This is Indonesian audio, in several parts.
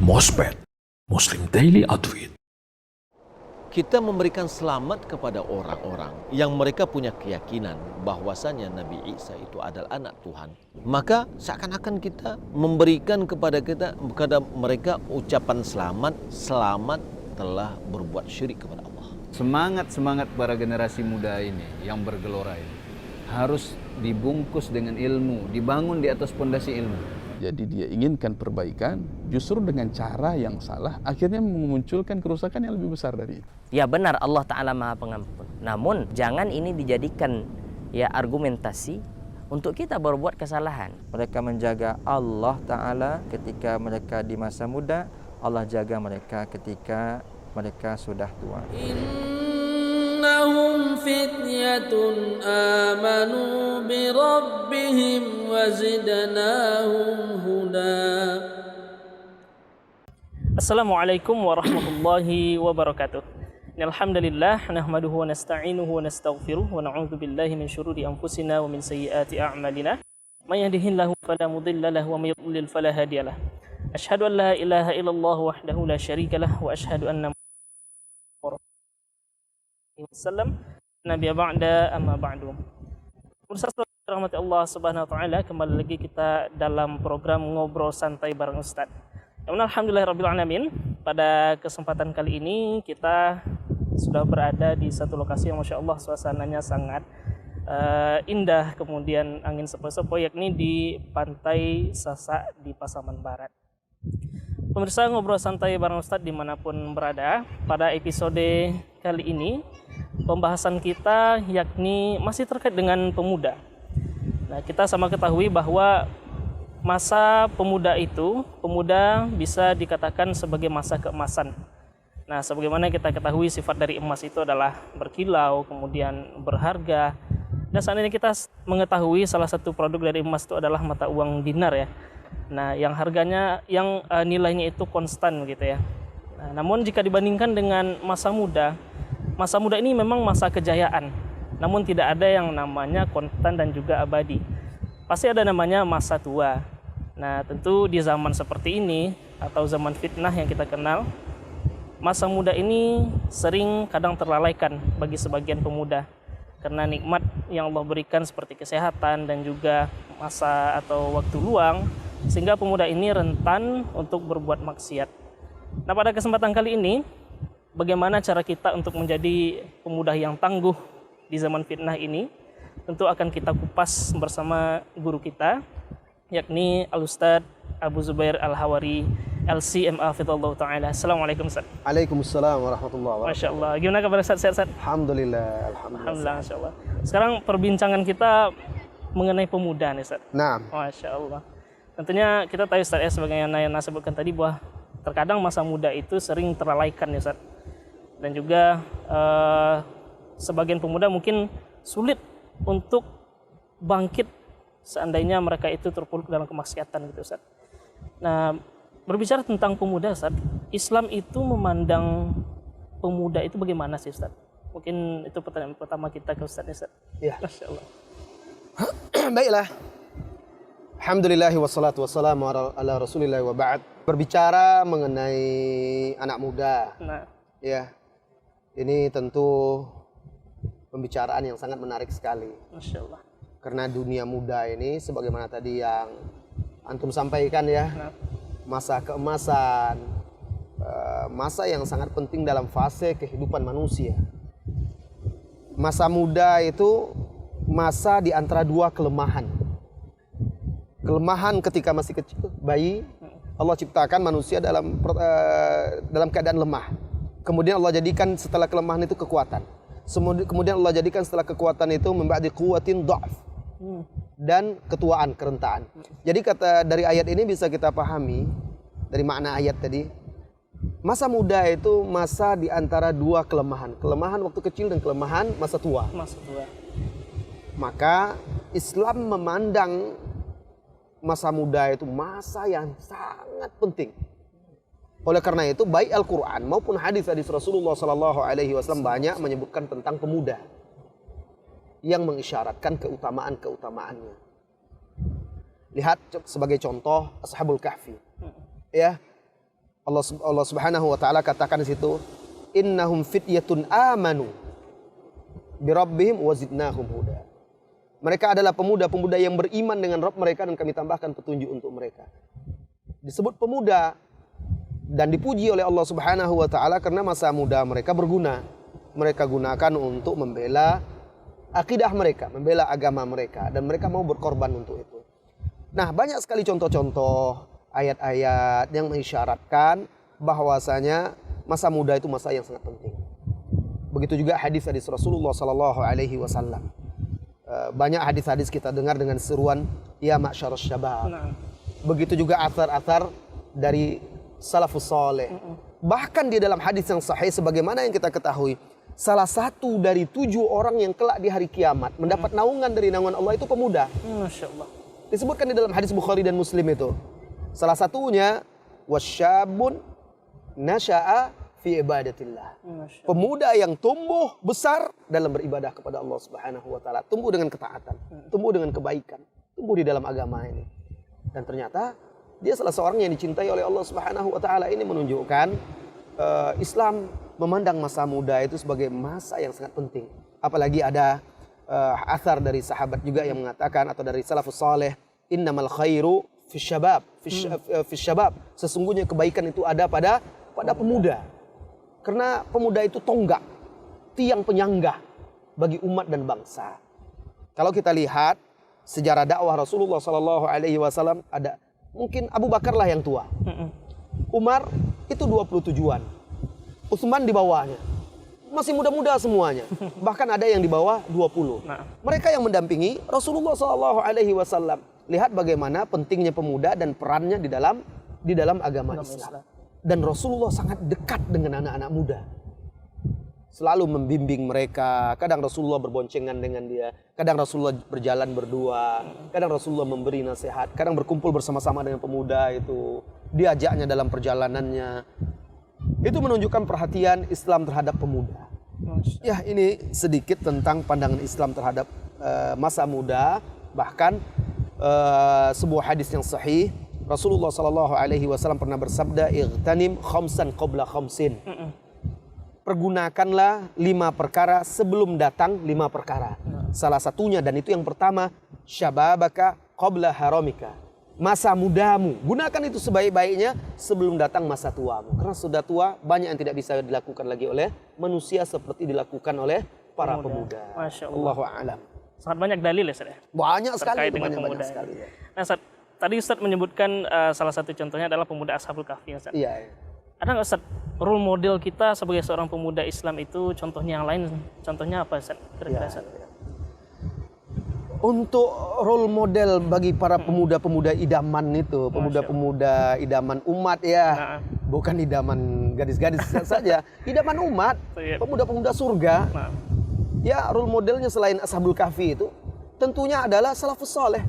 Mospet, Muslim Daily Outfit. Kita memberikan selamat kepada orang-orang yang mereka punya keyakinan bahwasanya Nabi Isa itu adalah anak Tuhan. Maka seakan-akan kita memberikan kepada mereka ucapan selamat telah berbuat syirik kepada Allah. Semangat para generasi muda ini yang bergelora ini harus dibungkus dengan ilmu, dibangun di atas pondasi ilmu. Jadi dia inginkan perbaikan, justru dengan cara yang salah, akhirnya memunculkan kerusakan yang lebih besar dari itu. Ya benar, Allah Ta'ala Maha Pengampun. Namun jangan ini dijadikan argumentasi untuk kita berbuat kesalahan. Mereka menjaga Allah Ta'ala ketika mereka di masa muda, Allah jaga mereka ketika mereka sudah tua. Innahum fityatun amanu bi rabbihim wa zidnahum huda. Assalamualaikum warahmatullahi wabarakatuh. Alhamdulillah nahmaduhu wa nasta'inuhu wa nastaghfiruh wa na'udzu billahi min syururi anfusina wa min sayyiati a'malina. May yahdihillahu fala mudilla lahu wa may yudlil fala hadiyalah. Asyhadu an la ilaha illallah wahdahu la syarikalah wa asyhadu anna Wasallam Nabi ba'da amma ba'du. Pemirsa rahmati Allah Subhanahu wa taala, kembali lagi kita dalam program Ngobrol Santai bareng Ustaz. Alhamdulillahirabbil alamin. Pada kesempatan kali ini kita sudah berada di satu lokasi yang Masya Allah suasananya sangat indah, kemudian angin sepoi-sepoi, yakni di Pantai Sasak di Pasaman Barat. Pemirsa Ngobrol Santai bareng Ustaz dimanapun berada, pada episode kali ini pembahasan kita yakni masih terkait dengan pemuda. Nah, kita sama ketahui bahwa masa pemuda bisa dikatakan sebagai masa keemasan. Nah, sebagaimana kita ketahui sifat dari emas itu adalah berkilau, kemudian berharga. Dan saat ini kita mengetahui salah satu produk dari emas itu adalah mata uang dinar ya. Nah, yang harganya, nilainya itu konstan gitu ya. Nah, namun jika dibandingkan dengan masa muda ini memang masa kejayaan. Namun tidak ada yang namanya konstan dan juga abadi. Pasti ada namanya masa tua. Nah, tentu di zaman seperti ini atau zaman fitnah yang kita kenal, masa muda ini sering kadang terlalaikan bagi sebagian pemuda. Karena nikmat yang Allah berikan seperti kesehatan dan juga masa atau waktu luang, sehingga pemuda ini rentan untuk berbuat maksiat. Nah, pada kesempatan kali ini, bagaimana cara kita untuk menjadi pemuda yang tangguh di zaman fitnah ini? Tentu akan kita kupas bersama guru kita, yakni Al-Ustadz Abu Zubair Al-Hawari, LCMA Fidallahu Ta'ala. Assalamualaikum Ustaz. Waalaikumsalam warahmatullahi wabarakatuh. Masya Allah. Gimana kabar Ustaz? Sehat-sehat? Alhamdulillah. Masya Allah. Sekarang perbincangan kita mengenai pemuda nih Ustaz. Nah. Masya Allah. Tentunya kita tahu Ustaz ya, sebagai yang Nayana sebutkan tadi, bahwa terkadang masa muda itu sering terlalaikan ya Ustaz. Dan juga sebagian pemuda mungkin sulit untuk bangkit seandainya mereka itu terpuruk dalam kemaksiatan gitu Ustaz. Nah, berbicara tentang pemuda Ustaz, Islam itu memandang pemuda itu bagaimana sih Ustaz? Mungkin itu pertanyaan pertama kita ke Ustaz Ustaz. Ya. Masya Allah. Baiklah. Alhamdulillahi wassalatu wassalamu ala rasulillah wa ba'd. Berbicara mengenai anak muda. Nah. Ya. Ini tentu pembicaraan yang sangat menarik sekali. Masya Allah. Karena dunia muda ini sebagaimana tadi yang antum sampaikan ya. Nah. Masa keemasan. Masa yang sangat penting dalam fase kehidupan manusia. Masa muda itu masa di antara dua kelemahan. Kelemahan ketika masih kecil, bayi, Allah ciptakan manusia dalam keadaan lemah. Kemudian Allah jadikan setelah kelemahan itu kekuatan. Kemudian Allah jadikan setelah kekuatan itu memba'di quwwatin dha'f. Dan ketuaan, kerentaan. Jadi dari ayat ini bisa kita pahami, dari makna ayat tadi, masa muda itu masa di antara dua kelemahan. Kelemahan waktu kecil dan kelemahan masa tua. Masa tua. Maka Islam memandang masa muda itu masa yang sangat penting. Oleh karena itu, baik Al-Quran maupun hadis-hadis Rasulullah SAW banyak menyebutkan tentang pemuda yang mengisyaratkan keutamaan-keutamaannya. Lihat sebagai contoh Ashabul Kahfi. Ya, Allah Subhanahu wa taala katakan di situ, innahum fityatun amanu birabbihim wazidnahum huda. Mereka adalah pemuda-pemuda yang beriman dengan Rabb mereka dan kami tambahkan petunjuk untuk mereka. Disebut pemuda dan dipuji oleh Allah Subhanahu wa taala karena masa muda mereka berguna. Mereka gunakan untuk membela akidah mereka, membela agama mereka, dan mereka mau berkorban untuk itu. Nah, banyak sekali contoh-contoh ayat-ayat yang mengisyaratkan bahwasanya masa muda itu masa yang sangat penting. Begitu juga hadis-hadis Rasulullah sallallahu alaihi wasallam. Banyak hadis-hadis kita dengar dengan seruan ya ma'syarus syabab. Begitu juga athar-athar dari salafus saleh. Bahkan di dalam hadis yang sahih sebagaimana yang kita ketahui, salah satu dari 7 orang yang kelak di hari kiamat mendapat naungan dari naungan Allah itu pemuda. Masya Allah. Disebutkan di dalam hadis Bukhari dan Muslim itu. Salah satunya wasyabun nasya'a fi ibadatillah. Pemuda yang tumbuh besar dalam beribadah kepada Allah Subhanahu wa taala, tumbuh dengan ketaatan, tumbuh dengan kebaikan, tumbuh di dalam agama ini. Dan ternyata dia salah seorang yang dicintai oleh Allah Subhanahu wa taala. Ini menunjukkan Islam memandang masa muda itu sebagai masa yang sangat penting. Apalagi ada athar dari sahabat juga yang mengatakan, atau dari salafus saleh, innamal khairu fi syabab. Sesungguhnya kebaikan itu ada pada pemuda. Karena pemuda itu tonggak, tiang penyangga bagi umat dan bangsa. Kalau kita lihat sejarah dakwah Rasulullah sallallahu alaihi wasallam, ada mungkin Abu Bakar lah yang tua. Umar itu 27-an. Utsman di bawahnya. Masih muda-muda semuanya. Bahkan ada yang di bawah 20. Mereka yang mendampingi Rasulullah sallallahu alaihi wasallam. Lihat bagaimana pentingnya pemuda dan perannya di dalam agama Islam. Dan Rasulullah sangat dekat dengan anak-anak muda. Selalu membimbing mereka. Kadang Rasulullah berboncengan dengan dia. Kadang Rasulullah berjalan berdua. Kadang Rasulullah memberi nasihat. Kadang berkumpul bersama-sama dengan pemuda itu. Diajaknya dalam perjalanannya. Itu menunjukkan perhatian Islam terhadap pemuda. Ya, ini sedikit tentang pandangan Islam terhadap masa muda. Bahkan sebuah hadis yang sahih, Rasulullah sallallahu alaihi wasallam pernah bersabda, "Ightanim khamsan qabla khamsin." Pergunakanlah 5 perkara sebelum datang 5 perkara. Salah satunya, dan itu yang pertama, syababaka qabla haramika. Masa mudamu, gunakan itu sebaik-baiknya sebelum datang masa tuamu. Karena sudah tua, banyak yang tidak bisa dilakukan lagi oleh manusia seperti dilakukan oleh para pemuda. Masya Allah. Allahu a'lam. Sangat banyak dalil ya, Ustaz. Banyak sekali, terkait dengan pemuda. sekali. Nah, Ustaz, tadi Ustaz menyebutkan salah satu contohnya adalah pemuda Ashabul Kahfi, Ustaz. Iya. Ada nggak, Ustaz, role model kita sebagai seorang pemuda Islam itu contohnya yang lain? Contohnya apa, Ustaz? Kira-kira, Ustaz? Untuk role model bagi para pemuda-pemuda idaman itu, pemuda-pemuda idaman umat ya, bukan idaman gadis-gadis saja, idaman umat, pemuda-pemuda surga. Ya, role modelnya selain Ashabul Kahfi itu tentunya adalah salafus saleh.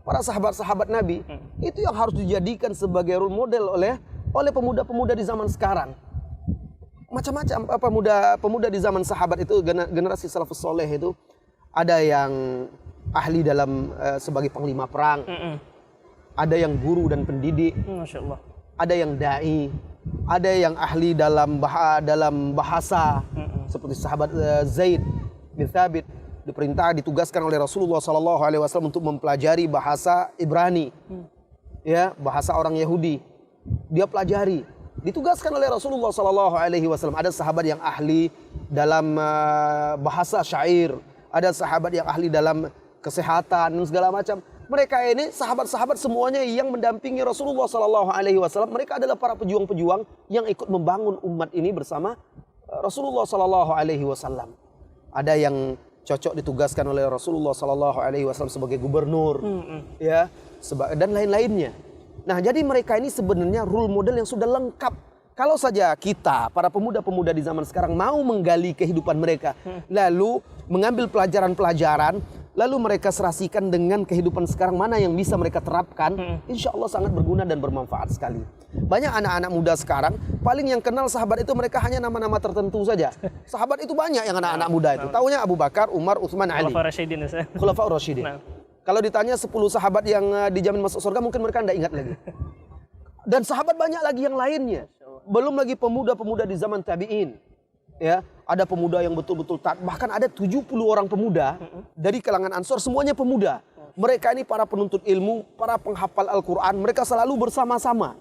Para sahabat-sahabat Nabi itu yang harus dijadikan sebagai role model oleh pemuda-pemuda di zaman sekarang. Macam-macam pemuda di zaman sahabat itu, generasi salafus saleh itu. Ada yang ahli dalam sebagai panglima perang, ada yang guru dan pendidik, Masya Allah. Ada yang dai, ada yang ahli dalam bahasa, seperti sahabat Zaid bin Thabit ditugaskan oleh Rasulullah SAW untuk mempelajari bahasa Ibrani, ya, bahasa orang Yahudi. Dia pelajari, ditugaskan oleh Rasulullah SAW. Ada sahabat yang ahli dalam bahasa syair. Ada sahabat yang ahli dalam kesehatan dan segala macam. Mereka ini sahabat-sahabat semuanya yang mendampingi Rasulullah SAW. Mereka adalah para pejuang-pejuang yang ikut membangun umat ini bersama Rasulullah SAW. Ada yang cocok ditugaskan oleh Rasulullah SAW sebagai gubernur, ya, dan lain-lainnya. Nah, jadi mereka ini sebenarnya role model yang sudah lengkap. Kalau saja kita, para pemuda-pemuda di zaman sekarang mau menggali kehidupan mereka, lalu mengambil pelajaran-pelajaran lalu mereka serasikan dengan kehidupan sekarang, mana yang bisa mereka terapkan, insya Allah sangat berguna dan bermanfaat sekali. Banyak anak-anak muda sekarang, paling yang kenal sahabat itu mereka hanya nama-nama tertentu saja. Sahabat itu banyak yang anak-anak muda itu. Taunya Abu Bakar, Umar, Utsman, Ali. Khulafaur Rasyidin. Kalau ditanya 10 sahabat yang dijamin masuk surga, mungkin mereka tidak ingat lagi. Dan sahabat banyak lagi yang lainnya. Belum lagi pemuda-pemuda di zaman tabi'in. Ya, ada pemuda yang betul-betul taat, bahkan ada 70 orang pemuda dari kalangan Ansor, semuanya pemuda. Mereka ini para penuntut ilmu, para penghafal Al-Quran, mereka selalu bersama-sama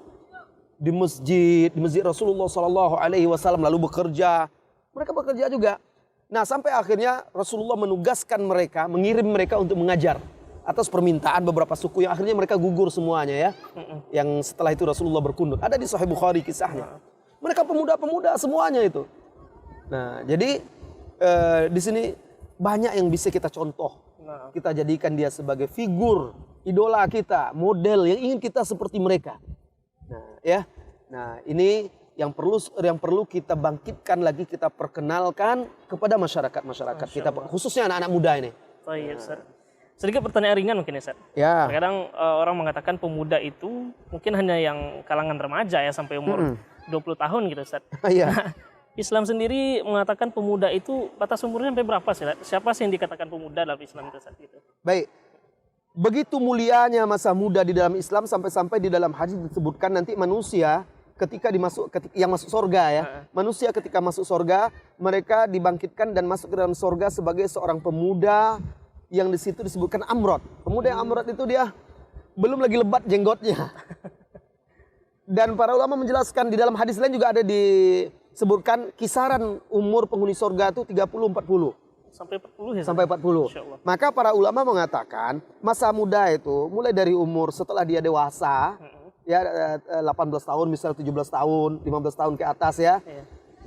di masjid Rasulullah SAW, lalu bekerja. Mereka bekerja juga. Nah, sampai akhirnya Rasulullah menugaskan mereka, mengirim mereka untuk mengajar atas permintaan beberapa suku yang akhirnya mereka gugur semuanya ya. Yang setelah itu Rasulullah berkunut. Ada di Sahih Bukhari kisahnya. Mereka pemuda-pemuda semuanya itu. Nah, jadi di sini banyak yang bisa kita contoh. Kita jadikan dia sebagai figur idola kita, model yang ingin kita seperti mereka. Nah, ya. Nah, ini yang perlu kita bangkitkan lagi, kita perkenalkan kepada masyarakat kita, khususnya anak-anak muda ini. Baik, Ustaz. Sedikit pertanyaan ringan mungkin ya, Ustaz. Ya. Terkadang orang mengatakan pemuda itu mungkin hanya yang kalangan remaja ya sampai umur 20 tahun gitu, Ustaz. Iya. Islam sendiri mengatakan pemuda itu batas umurnya sampai berapa sih? Siapa sih yang dikatakan pemuda dalam Islam itu saat itu? Baik. Begitu mulianya masa muda di dalam Islam sampai-sampai di dalam hadis disebutkan nanti manusia ketika yang masuk surga ya. Manusia ketika masuk surga, mereka dibangkitkan dan masuk ke dalam surga sebagai seorang pemuda yang di situ disebutkan amrod. Pemuda yang amrod itu dia belum lagi lebat jenggotnya. Dan para ulama menjelaskan di dalam hadis lain juga ada disebutkan kisaran umur penghuni surga itu 30-40. Sampai 40 ya? Sampai 40. Maka para ulama mengatakan masa muda itu mulai dari umur setelah dia dewasa, ya 18 tahun misalnya 17 tahun, 15 tahun ke atas ya.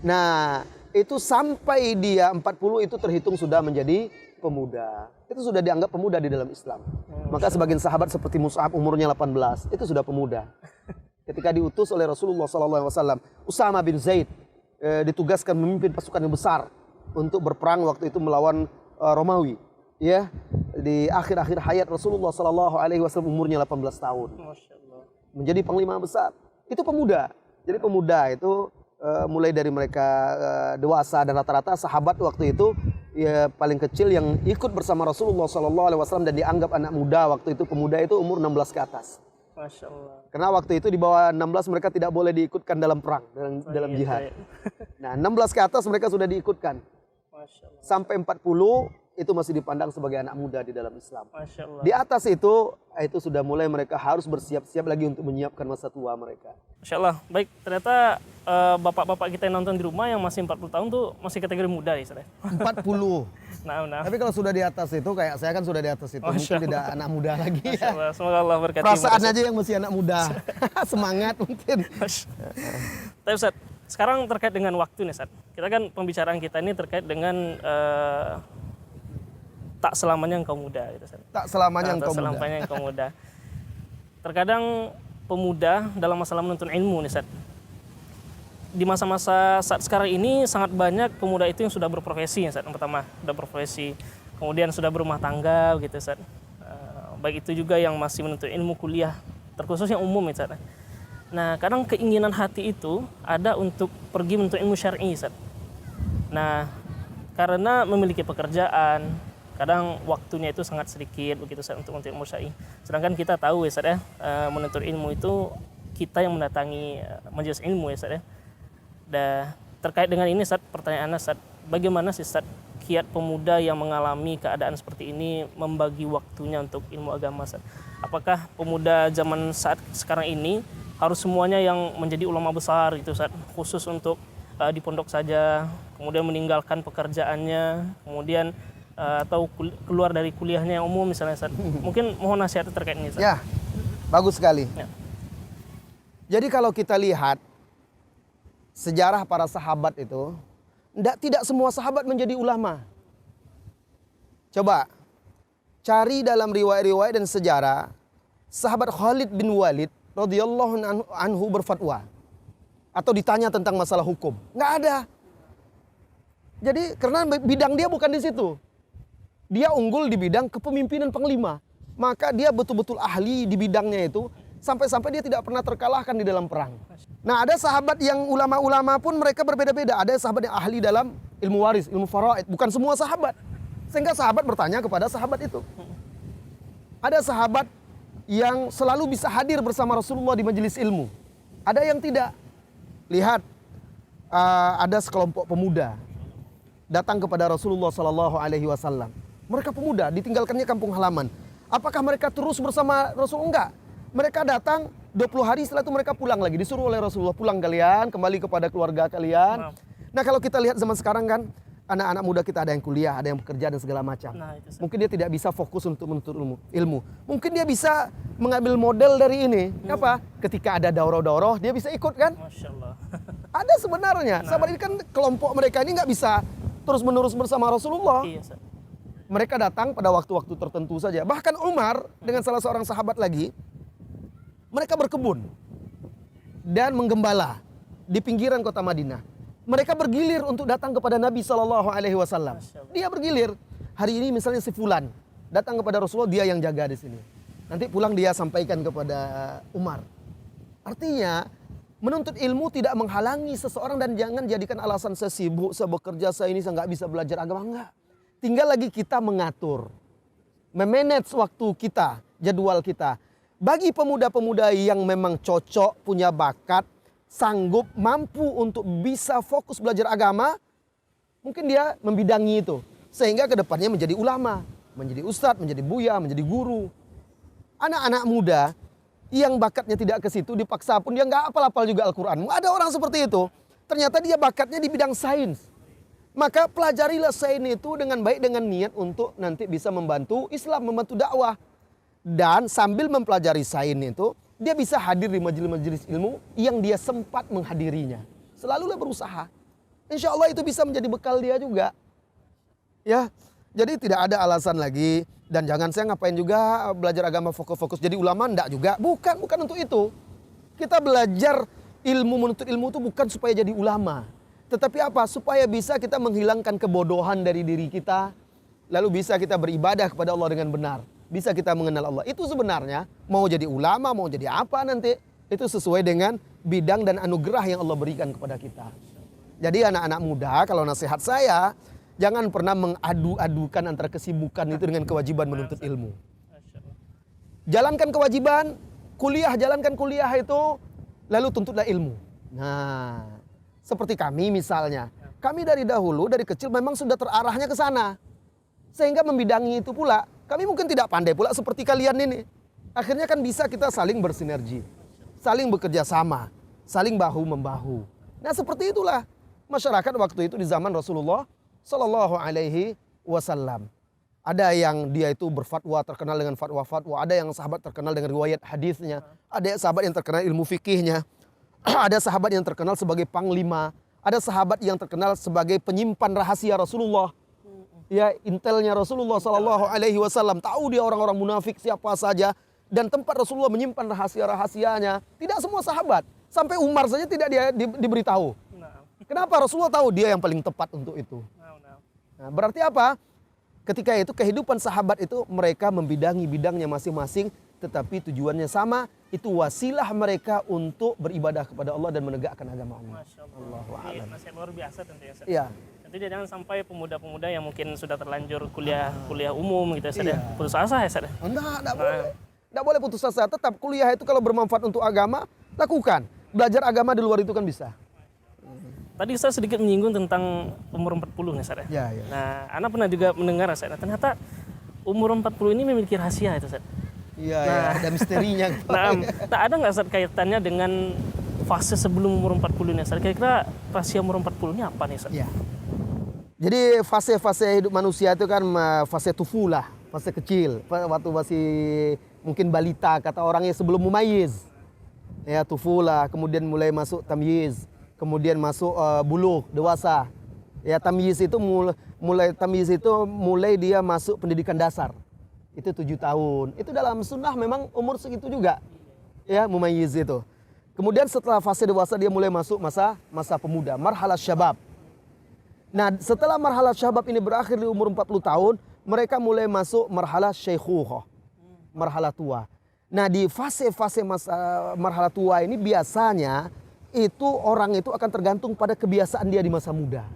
Nah, itu sampai dia 40 itu terhitung sudah menjadi pemuda. Itu sudah dianggap pemuda di dalam Islam. Maka sebagian sahabat seperti Mus'ab umurnya 18, itu sudah pemuda. Ketika diutus oleh Rasulullah SAW, Usama bin Zaid ditugaskan memimpin pasukan yang besar untuk berperang waktu itu melawan Romawi. Ya, di akhir-akhir hayat Rasulullah SAW umurnya 18 tahun. Menjadi panglima besar. Itu pemuda. Jadi pemuda itu mulai dari mereka dewasa dan rata-rata sahabat waktu itu ya paling kecil yang ikut bersama Rasulullah SAW dan dianggap anak muda waktu itu, pemuda itu umur 16 ke atas. Masya Allah. Karena waktu itu di bawah 16 mereka tidak boleh diikutkan dalam perang, dalam jihad. Nah, 16 ke atas mereka sudah diikutkan. Masya Allah. Sampai 40 itu masih dipandang sebagai anak muda di dalam Islam. Masya Allah. Di atas itu sudah mulai mereka harus bersiap-siap lagi untuk menyiapkan masa tua mereka. Masya Allah. Baik, ternyata bapak-bapak kita yang nonton di rumah yang masih 40 tahun tuh masih kategori muda ya, Ustaz. 40. Nah. Tapi kalau sudah di atas itu, kayak saya kan sudah di atas itu, mungkin tidak anak muda lagi. Masya Allah. Semoga Allah berkati. Perasaan aja yang masih anak muda. Semangat mungkin. Tapi Ustaz, sekarang terkait dengan waktu nih, Ustaz. Kita kan pembicaraan kita ini terkait dengan tak selamanya engkau muda gitu, Ustaz. Tak selamanya engkau muda. Tak selamanya engkau muda. Terkadang pemuda dalam masalah menuntut ilmu nih, Ustaz. Di masa-masa saat sekarang ini sangat banyak pemuda itu yang sudah berprofesi ya, Ustaz. Yang pertama, sudah berprofesi. Kemudian sudah berumah tangga gitu, Ustaz. Baik itu juga yang masih menuntut ilmu kuliah, terkhusus yang umum ya, Ustaz. Nah, kadang keinginan hati itu ada untuk pergi menuntut ilmu syar'i, Ustaz. Nah, karena memiliki pekerjaan, kadang waktunya itu sangat sedikit begitu, Ustaz, untuk menuntut ilmu syar'i. Sedangkan kita tahu ya, Ustaz, menuntut ilmu itu kita yang mendatangi majelis ilmu ya, Ustaz. Dan terkait dengan ini, Ustaz, pertanyaannya, Ustaz, bagaimana sih, Ustaz, kiat pemuda yang mengalami keadaan seperti ini membagi waktunya untuk ilmu agama, Ustaz? Apakah pemuda zaman saat sekarang ini harus semuanya yang menjadi ulama besar gitu, Ustaz, khusus untuk di pondok saja, kemudian meninggalkan pekerjaannya, kemudian atau keluar dari kuliahnya yang umum misalnya, Ustaz? Mungkin mohon nasihat terkait ini, Ustaz. Ya, bagus sekali. Ya. Jadi kalau kita lihat sejarah para sahabat itu, tidak semua sahabat menjadi ulama. Coba cari dalam riwayat-riwayat dan sejarah, sahabat Khalid bin Walid radhiyallahu anhu berfatwa atau ditanya tentang masalah hukum. Nggak ada. Jadi karena bidang dia bukan di situ. Dia unggul di bidang kepemimpinan panglima. Maka dia betul-betul ahli di bidangnya itu. Sampai-sampai dia tidak pernah terkalahkan di dalam perang. Nah, ada sahabat yang ulama-ulama pun mereka berbeda-beda. Ada sahabat yang ahli dalam ilmu waris, ilmu faraid. Bukan semua sahabat. Sehingga sahabat bertanya kepada sahabat itu. Ada sahabat yang selalu bisa hadir bersama Rasulullah di majelis ilmu. Ada yang tidak. Lihat, ada sekelompok pemuda datang kepada Rasulullah SAW. Mereka pemuda, ditinggalkannya kampung halaman. Apakah mereka terus bersama Rasul? Enggak. Mereka datang 20 hari setelah itu mereka pulang lagi. Disuruh oleh Rasulullah, pulang kalian, kembali kepada keluarga kalian. Nah, kalau kita lihat zaman sekarang kan, anak-anak muda kita ada yang kuliah, ada yang bekerja dan segala macam. Mungkin dia tidak bisa fokus untuk menuntut ilmu. Mungkin dia bisa mengambil model dari ini. Apa? Ketika ada daurah-daurah, dia bisa ikut kan? Masya Allah. Ada sebenarnya. Sahabat ini kan kelompok mereka ini nggak bisa terus-menerus bersama Rasulullah. Iya, Ustaz. Mereka datang pada waktu-waktu tertentu saja. Bahkan Umar dengan salah seorang sahabat lagi, mereka berkebun dan menggembala di pinggiran kota Madinah. Mereka bergilir untuk datang kepada Nabi SAW. Dia bergilir. Hari ini misalnya si Fulan datang kepada Rasulullah, dia yang jaga di sini. Nanti pulang dia sampaikan kepada Umar. Artinya menuntut ilmu tidak menghalangi seseorang dan jangan jadikan alasan saya sibuk, saya bekerja, saya ini saya nggak bisa belajar agama. Enggak. Tinggal lagi kita mengatur, memanage waktu kita, jadwal kita. Bagi pemuda-pemuda yang memang cocok, punya bakat, sanggup, mampu untuk bisa fokus belajar agama, mungkin dia membidangi itu. Sehingga kedepannya menjadi ulama, menjadi ustadz, menjadi buya, menjadi guru. Anak-anak muda yang bakatnya tidak ke situ, dipaksa pun dia nggak hafal-hafal juga Al-Quran. Ada orang seperti itu, ternyata dia bakatnya di bidang sains. Maka pelajarilah sains itu dengan baik, dengan niat untuk nanti bisa membantu Islam, membantu dakwah. Dan sambil mempelajari sains itu, dia bisa hadir di majelis-majelis ilmu yang dia sempat menghadirinya. Selalulah berusaha. Insya Allah itu bisa menjadi bekal dia juga. Ya, jadi tidak ada alasan lagi. Dan jangan saya ngapain juga belajar agama fokus-fokus jadi ulama, enggak juga. Bukan untuk itu. Kita belajar ilmu, menuntut ilmu itu bukan supaya jadi ulama. Tetapi apa? Supaya bisa kita menghilangkan kebodohan dari diri kita. Lalu bisa kita beribadah kepada Allah dengan benar. Bisa kita mengenal Allah. Itu sebenarnya mau jadi ulama, mau jadi apa nanti. Itu sesuai dengan bidang dan anugerah yang Allah berikan kepada kita. Jadi anak-anak muda, kalau nasihat saya, jangan pernah mengadu-adukan antara kesibukan itu dengan kewajiban menuntut ilmu. Jalankan kewajiban, jalankan kuliah itu, lalu tuntutlah ilmu. Nah, seperti kami misalnya. Kami dari dahulu, dari kecil memang sudah terarahnya ke sana. Sehingga membidangi itu pula, kami mungkin tidak pandai pula seperti kalian ini. Akhirnya kan bisa kita saling bersinergi, saling bekerja sama, saling bahu-membahu. Nah seperti itulah masyarakat waktu itu di zaman Rasulullah Sallallahu Alaihi Wasallam. Ada yang dia itu berfatwa, terkenal dengan fatwa-fatwa. Ada yang sahabat terkenal dengan riwayat hadisnya. Ada sahabat yang terkenal ilmu fikihnya. Ada sahabat yang terkenal sebagai panglima. Ada sahabat yang terkenal sebagai penyimpan rahasia Rasulullah. Ya, intelnya Rasulullah Sallallahu Alaihi Wasallam. Tahu dia orang-orang munafik siapa saja. Dan tempat Rasulullah menyimpan rahasia-rahasianya. Tidak semua sahabat. Sampai Umar saja tidak dia diberitahu. Kenapa? Rasulullah tahu dia yang paling tepat untuk itu. Nah, berarti apa? Ketika itu kehidupan sahabat itu mereka membidangi bidangnya masing-masing. Tetapi tujuannya sama. Itu wasilah mereka untuk beribadah kepada Allah dan menegakkan agama Allah. Masya Allah. Nasihat luar biasa tentunya. Iya. Nanti jangan sampai pemuda-pemuda yang mungkin sudah terlanjur kuliah umum gitu ya, putus asa ya, Ustaz. Enggak boleh. Enggak boleh putus asa. Tetap kuliah itu kalau bermanfaat untuk agama, lakukan. Belajar agama di luar itu kan bisa. Tadi Ustaz sedikit menyinggung tentang umur 40 nih, Ustaz. Ya. Nah, Ana pernah juga mendengar, Ustaz. Ternyata umur 40 ini memiliki rahasia itu, Ustaz. Iya, ada misterinya. Nah, tak ada nggak Ustaz kaitannya dengan fase sebelum umur 40 ini, Ustaz? Kira-kira rahasia umur 40 ini apa nih, Ustaz? Iya. Jadi fase-fase hidup manusia itu kan fase tufulah, fase kecil, waktu masih mungkin balita kata orangnya sebelum mumayyiz. Ya, tufulah, kemudian mulai masuk tamyiz, kemudian masuk bulugh, dewasa. Ya, tamyiz itu mulai dia masuk pendidikan dasar. Itu 7 tahun. Itu dalam sunnah memang umur segitu juga. Ya, mumayyiz itu. Kemudian setelah fase dewasa dia mulai masuk masa pemuda, marhalah syabab. Nah, setelah marhalah syabab ini berakhir di umur 40 tahun, mereka mulai masuk marhalah syaikhuhah, marhalah tua. Nah di fase-fase marhalah tua ini biasanya itu orang itu akan tergantung pada kebiasaan dia di masa muda.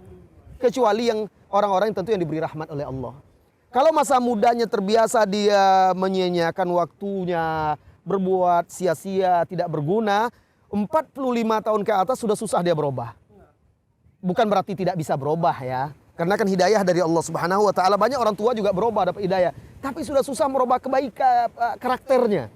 Kecuali yang orang-orang tentu yang diberi rahmat oleh Allah. Kalau masa mudanya terbiasa dia menyia-nyiakan waktunya, berbuat sia-sia, tidak berguna, 45 tahun ke atas sudah susah dia berubah. Bukan berarti tidak bisa berubah ya. Karena kan hidayah dari Allah Subhanahu wa taala, banyak orang tua juga berubah dapat hidayah, tapi sudah susah merubah kebaikan karakternya.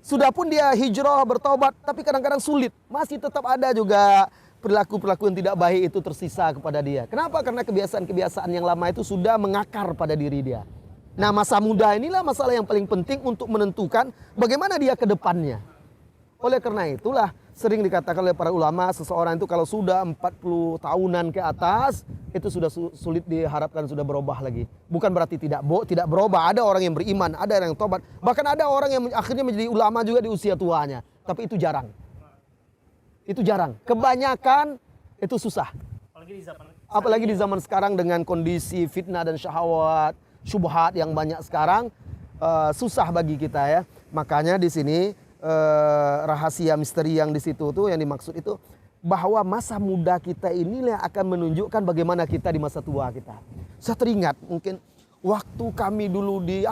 Sudah pun dia hijrah bertobat, tapi kadang-kadang sulit. Masih tetap ada juga perilaku-perilaku yang tidak baik itu tersisa kepada dia. Kenapa? Karena kebiasaan-kebiasaan yang lama itu sudah mengakar pada diri dia. Nah, masa muda inilah masalah yang paling penting untuk menentukan bagaimana dia ke depannya. Oleh karena itulah sering dikatakan oleh para ulama, seseorang itu kalau sudah 40 tahunan ke atas itu sudah sulit diharapkan sudah berubah lagi. Bukan berarti tidak berubah. Ada orang yang beriman, ada yang tobat. Bahkan ada orang yang akhirnya menjadi ulama juga di usia tuanya. Tapi itu jarang. Itu jarang. Kebanyakan itu susah. Apalagi di zaman sekarang dengan kondisi fitnah dan syahwat, syubhat yang banyak sekarang, susah bagi kita ya. Makanya di sini rahasia misteri yang di situ tuh yang dimaksud itu bahwa masa muda kita inilah akan menunjukkan bagaimana kita di masa tua kita. Saya teringat mungkin waktu kami dulu di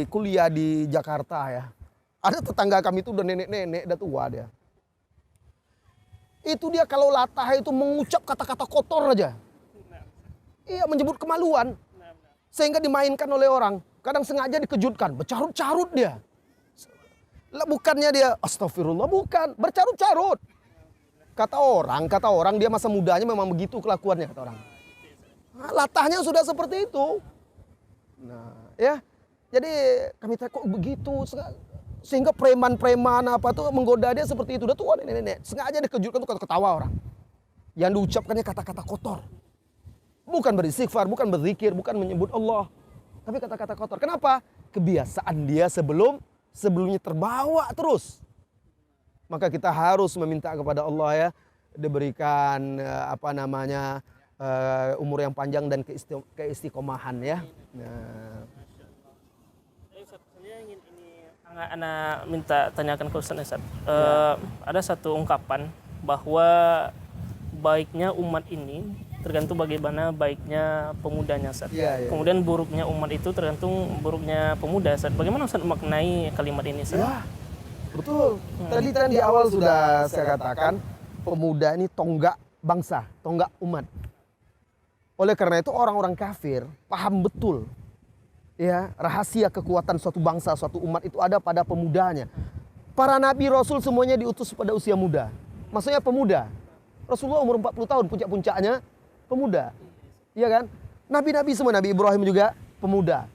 kuliah di Jakarta ya. Ada tetangga kami itu udah nenek-nenek, udah tua dia. Itu dia kalau latah itu mengucap kata-kata kotor aja. Iya, menyebut kemaluan. Sehingga dimainkan oleh orang. Kadang sengaja dikejutkan, bercarut-carut dia. Bukannya dia astagfirullah, bukan, bercarut-carut. Kata orang dia masa mudanya memang begitu kelakuannya, kata orang. Nah, latahnya sudah seperti itu. Nah, ya. Jadi kami tanya kok begitu, sehingga preman-preman apa tuh menggoda dia seperti itu. Udah tua nenek-nenek, sengaja dikejutkan tuh ketawa orang. Yang diucapkannya kata-kata kotor. Bukan beristighfar, bukan berzikir, bukan menyebut Allah, tapi kata-kata kotor. Kenapa? Kebiasaan dia sebelumnya terbawa terus. Maka kita harus meminta kepada Allah ya, diberikan umur yang panjang dan keistiqomahan ya. Nah. Saya ingin anak minta tanyakan ke Ustaz. Ada satu ungkapan bahwa baiknya umat ini tergantung bagaimana baiknya pemudanya, Ustaz. Kemudian buruknya umat itu tergantung buruknya pemuda, Ustaz. Bagaimana Ustaz maknai kalimat ini, Ustaz? Ya, betul. Tadi di awal sudah saya katakan, pemuda ini tonggak bangsa, tonggak umat. Oleh karena itu orang-orang kafir paham betul ya, rahasia kekuatan suatu bangsa, suatu umat itu ada pada pemudanya. Para nabi rasul semuanya diutus pada usia muda. Maksudnya pemuda. Rasulullah umur 40 tahun, puncak-puncaknya pemuda. Iya kan? Nabi-nabi semua, Nabi Ibrahim juga pemuda.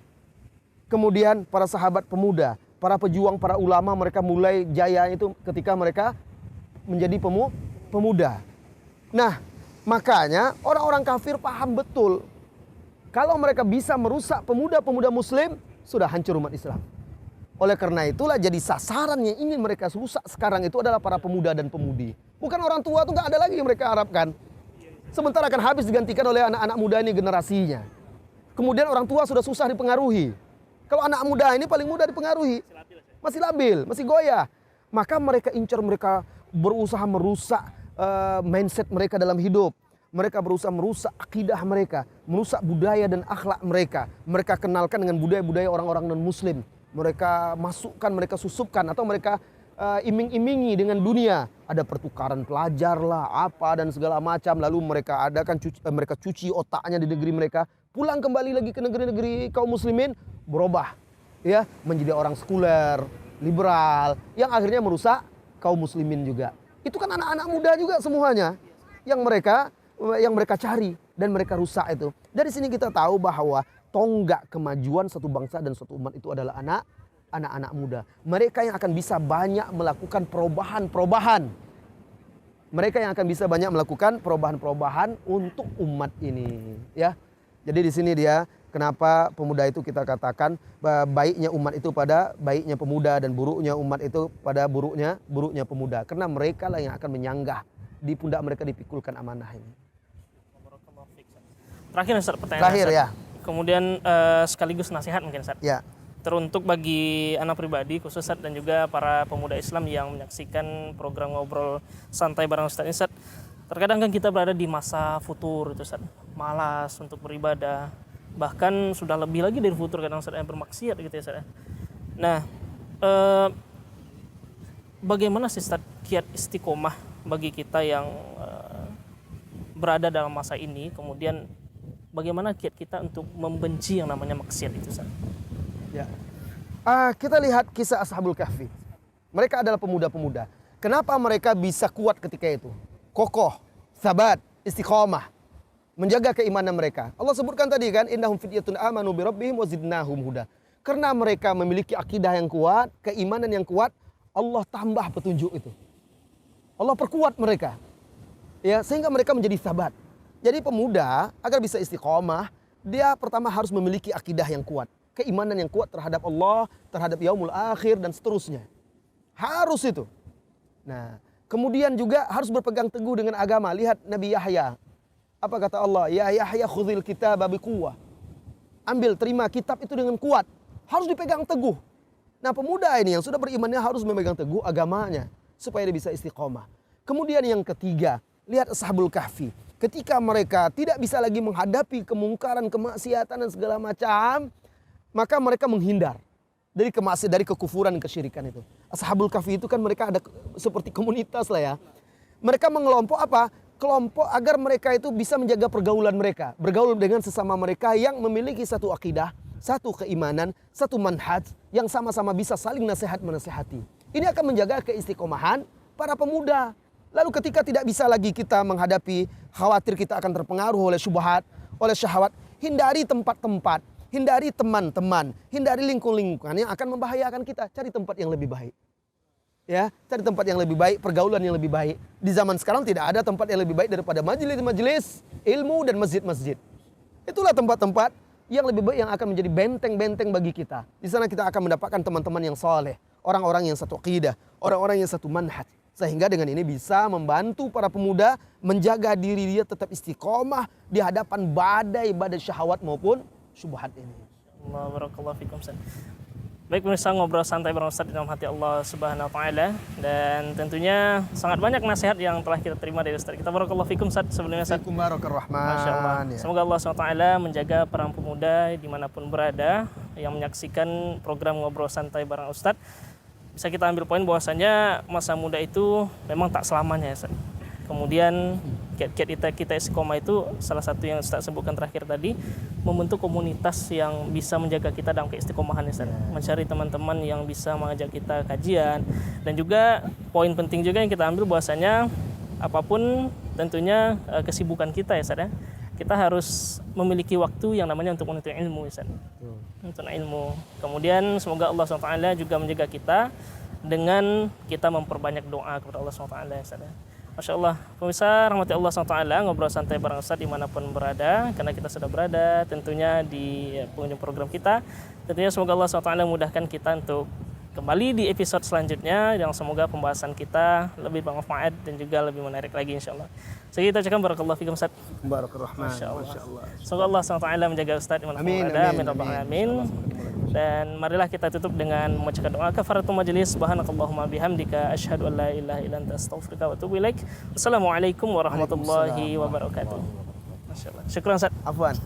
Kemudian para sahabat pemuda, para pejuang, para ulama, mereka mulai jaya itu ketika mereka menjadi pemuda. Nah, makanya orang-orang kafir paham betul kalau mereka bisa merusak pemuda-pemuda muslim, sudah hancur umat Islam. Oleh karena itulah jadi sasaran yang ingin mereka rusak sekarang itu adalah para pemuda dan pemudi. Bukan orang tua itu nggak ada lagi yang mereka harapkan. Sementara akan habis digantikan oleh anak-anak muda ini generasinya. Kemudian orang tua sudah susah dipengaruhi. Kalau anak muda ini paling mudah dipengaruhi. Masih labil, masih goyah. Maka mereka incar, mereka berusaha merusak mindset mereka dalam hidup. Mereka berusaha merusak akidah mereka, merusak budaya dan akhlak mereka. Mereka kenalkan dengan budaya-budaya orang-orang non-muslim. Mereka masukkan, mereka susupkan atau mereka iming-imingi dengan dunia. Ada pertukaran pelajar lah, apa dan segala macam. Lalu mereka adakan mereka cuci otaknya di negeri mereka. Pulang kembali lagi ke negeri-negeri kaum muslimin, berubah ya menjadi orang sekuler, liberal, yang akhirnya merusak kaum muslimin juga. Itu kan anak-anak muda juga semuanya yang mereka cari dan mereka rusak itu. Dari sini kita tahu bahwa tonggak kemajuan satu bangsa dan satu umat itu adalah anak-anak muda. Mereka yang akan bisa banyak melakukan perubahan-perubahan. Mereka yang akan bisa banyak melakukan perubahan-perubahan untuk umat ini, ya. Jadi di sini dia kenapa pemuda itu kita katakan baiknya umat itu pada baiknya pemuda dan buruknya umat itu pada buruknya pemuda. Karena mereka lah yang akan menyanggah di pundak mereka dipikulkan amanah ini. Terakhir Ustaz, pertanyaan terakhir Ustaz. ya. Kemudian sekaligus nasihat mungkin Ustaz. Ya. Teruntuk bagi anak pribadi khusus Ustaz, dan juga para pemuda Islam yang menyaksikan program ngobrol santai bareng Ustaz. Ustaz, terkadang kan kita berada di masa futur itu Ustaz, malas untuk beribadah, bahkan sudah lebih lagi dari futur kadang Ustaz, yang bermaksiat gitu ya Ustaz. Nah, bagaimana sih Ustaz kiat istiqomah bagi kita yang berada dalam masa ini, kemudian bagaimana kiat kita untuk membenci yang namanya maksiat itu Ustaz? Ya. Kita lihat kisah Ashabul Kahfi. Mereka adalah pemuda-pemuda. Kenapa mereka bisa kuat ketika itu? Kokoh, sabat, istiqomah, menjaga keimanan mereka. Allah sebutkan tadi kan, innahum fityatun amanu bi rabbihim wa zidnahum huda. Karena mereka memiliki akidah yang kuat, keimanan yang kuat, Allah tambah petunjuk itu. Allah perkuat mereka. Ya, sehingga mereka menjadi sabat. Jadi pemuda agar bisa istiqomah, dia pertama harus memiliki akidah yang kuat. Keimanan yang kuat terhadap Allah, terhadap yaumul akhir, dan seterusnya. Harus itu. Nah, kemudian juga harus berpegang teguh dengan agama. Lihat Nabi Yahya. Apa kata Allah? Ya Yahya khudhil kitaba biquwwah. Ambil, terima kitab itu dengan kuat. Harus dipegang teguh. Nah, pemuda ini yang sudah berimannya harus memegang teguh agamanya. Supaya dia bisa istiqomah. Kemudian yang ketiga, lihat Ashabul Kahfi. Ketika mereka tidak bisa lagi menghadapi kemungkaran, kemaksiatan, dan segala macam, maka mereka menghindar dari kemaksiatan, dari kekufuran, kesyirikan itu. Ashabul Kahfi itu kan mereka ada seperti komunitas lah ya. Mereka mengelompok apa? Kelompok agar mereka itu bisa menjaga pergaulan mereka. Bergaul dengan sesama mereka yang memiliki satu akidah, satu keimanan, satu manhaj yang sama-sama bisa saling nasihat menasihati. Ini akan menjaga keistiqomahan para pemuda. Lalu ketika tidak bisa lagi kita menghadapi, khawatir kita akan terpengaruh oleh syubhat, oleh syahwat, hindari tempat-tempat, hindari teman-teman, hindari lingkungan yang akan membahayakan kita. Cari tempat yang lebih baik. Ya, cari tempat yang lebih baik, pergaulan yang lebih baik. Di zaman sekarang tidak ada tempat yang lebih baik daripada majelis-majelis ilmu dan masjid-masjid. Itulah tempat-tempat yang lebih baik yang akan menjadi benteng-benteng bagi kita. Di sana kita akan mendapatkan teman-teman yang soleh, orang-orang yang satu aqidah, orang-orang yang satu manhaj. Sehingga dengan ini bisa membantu para pemuda menjaga diri dia tetap istiqomah di hadapan badai-badai syahwat maupun syubhat ini. Allah barakallahu fikum Ustaz. Baik pemirsa, ngobrol santai bareng Ustaz dalam hati Allah Subhanahu wa taala, dan tentunya sangat banyak nasihat yang telah kita terima dari Ustaz. Kita barakallahu fikum Ustaz sebelumnya Ustaz. Masya Allah. Ya. Semoga Allah SWT menjaga para pemuda dimanapun berada yang menyaksikan program ngobrol santai bareng Ustaz. Bisa kita ambil poin bahwasanya masa muda itu memang tak selamanya ya Ustaz. Kemudian kiat-kiat kita istiqomah itu salah satu yang Ustaz sebutkan terakhir tadi, membentuk komunitas yang bisa menjaga kita dalam keistiqomahan ya Ustaz. Mencari teman-teman yang bisa mengajak kita kajian, dan juga poin penting juga yang kita ambil bahwasanya apapun tentunya kesibukan kita ya Ustaz ya, kita harus memiliki waktu yang namanya untuk menuntut ilmu ya Ustaz. Menuntut ilmu. Kemudian semoga Allah SWT juga menjaga kita dengan kita memperbanyak doa kepada Allah SWT ya Ustaz ya. Masya Allah, pemirsa rahmati Allah SWT, ngobrol santai bareng Ustaz dimanapun berada, karena kita sudah berada tentunya di penghujung program kita. Tentunya semoga Allah SWT mudahkan kita untuk kembali di episode selanjutnya, yang semoga pembahasan kita lebih bermanfaat dan juga lebih menarik lagi insya-Allah. Jadi kita ucapkan barakallahu fikum Ustaz. Barakallahu Masya Allah. Semoga Allah SWT menjaga Ustaz dimanapun berada. Amin. Dan marilah kita tutup dengan membacakan doa kafaratul majelis. Subhanakallahumma bihamdika asyhadu an la ilaha illa anta astaghfiruka wa atubu ilaik. Assalamualaikum warahmatullahi wabarakatuh. Masyaallah. Syukran Ustaz. Afwan.